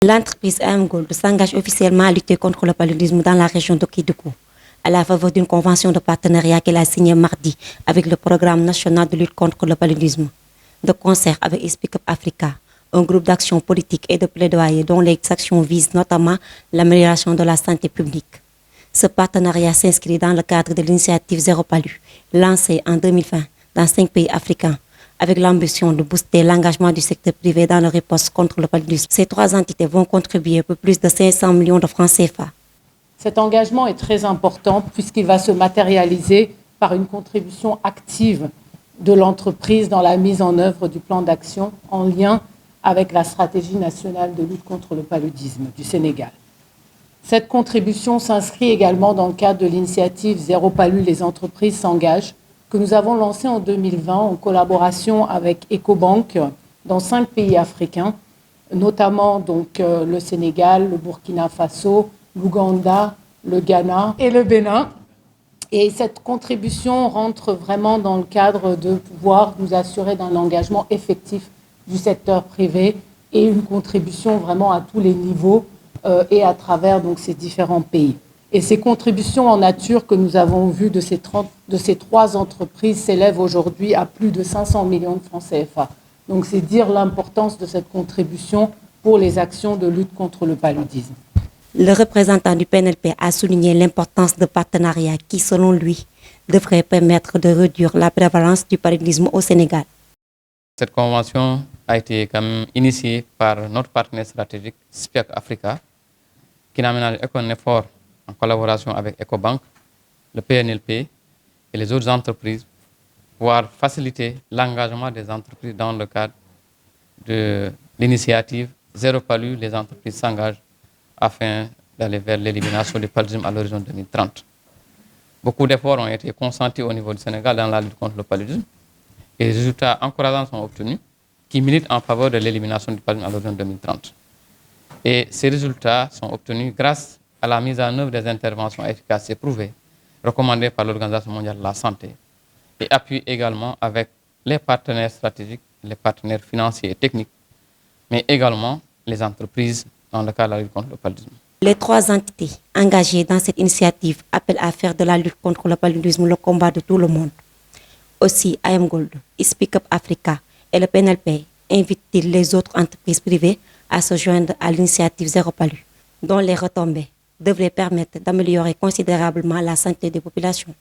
L'entreprise AM Gold s'engage officiellement à lutter contre le paludisme dans la région de Kédougou, à la faveur d'une convention de partenariat qu'elle a signée mardi avec le Programme national de lutte contre le paludisme, de concert avec Speak Up Africa, un groupe d'action politique et de plaidoyer dont les actions visent notamment l'amélioration de la santé publique. Ce partenariat s'inscrit dans le cadre de l'initiative Zéro Palu, lancée en 2020 dans 5 pays africains, avec l'ambition de booster l'engagement du secteur privé dans la riposte contre le paludisme. Ces 3 entités vont contribuer pour plus de 500 millions de francs CFA. Cet engagement est très important puisqu'il va se matérialiser par une contribution active de l'entreprise dans la mise en œuvre du plan d'action en lien avec la stratégie nationale de lutte contre le paludisme du Sénégal. Cette contribution s'inscrit également dans le cadre de l'initiative Zéro Palu, les entreprises s'engagent, que nous avons lancée en 2020 en collaboration avec Ecobank dans 5 pays africains, notamment donc, le Sénégal, le Burkina Faso, l'Ouganda, le Ghana et le Bénin. Et cette contribution rentre vraiment dans le cadre de pouvoir nous assurer d'un engagement effectif du secteur privé et une contribution vraiment à tous les niveaux et à travers donc, ces différents pays. Et ces contributions en nature que nous avons vues de ces 3 entreprises s'élèvent aujourd'hui à plus de 500 millions de francs CFA. Donc c'est dire l'importance de cette contribution pour les actions de lutte contre le paludisme. Le représentant du PNLP a souligné l'importance de partenariats qui, selon lui, devraient permettre de réduire la prévalence du paludisme au Sénégal. Cette convention a été quand même initiée par notre partenaire stratégique, Speak Africa, qui n'a ménagé aucun effort en collaboration avec Ecobank, le PNLP et les autres entreprises, pour pouvoir faciliter l'engagement des entreprises dans le cadre de l'initiative Zéro Palu, les entreprises s'engagent afin d'aller vers l'élimination du paludisme à l'horizon 2030. Beaucoup d'efforts ont été consentis au niveau du Sénégal dans la lutte contre le paludisme et les résultats encourageants sont obtenus qui militent en faveur de l'élimination du paludisme à l'horizon 2030. Et ces résultats sont obtenus grâce à la mise en œuvre des interventions efficaces et prouvées, recommandées par l'Organisation mondiale de la santé, et appuyées également avec les partenaires stratégiques, les partenaires financiers et techniques, mais également les entreprises dans le cadre de la lutte contre le paludisme. Les 3 entités engagées dans cette initiative appellent à faire de la lutte contre le paludisme le combat de tout le monde. Aussi, AM Gold, Speak Up Africa et le PNLP invitent-ils les autres entreprises privées à se joindre à l'initiative Zéro Palu, dont les retombées devraient permettre d'améliorer considérablement la santé des populations.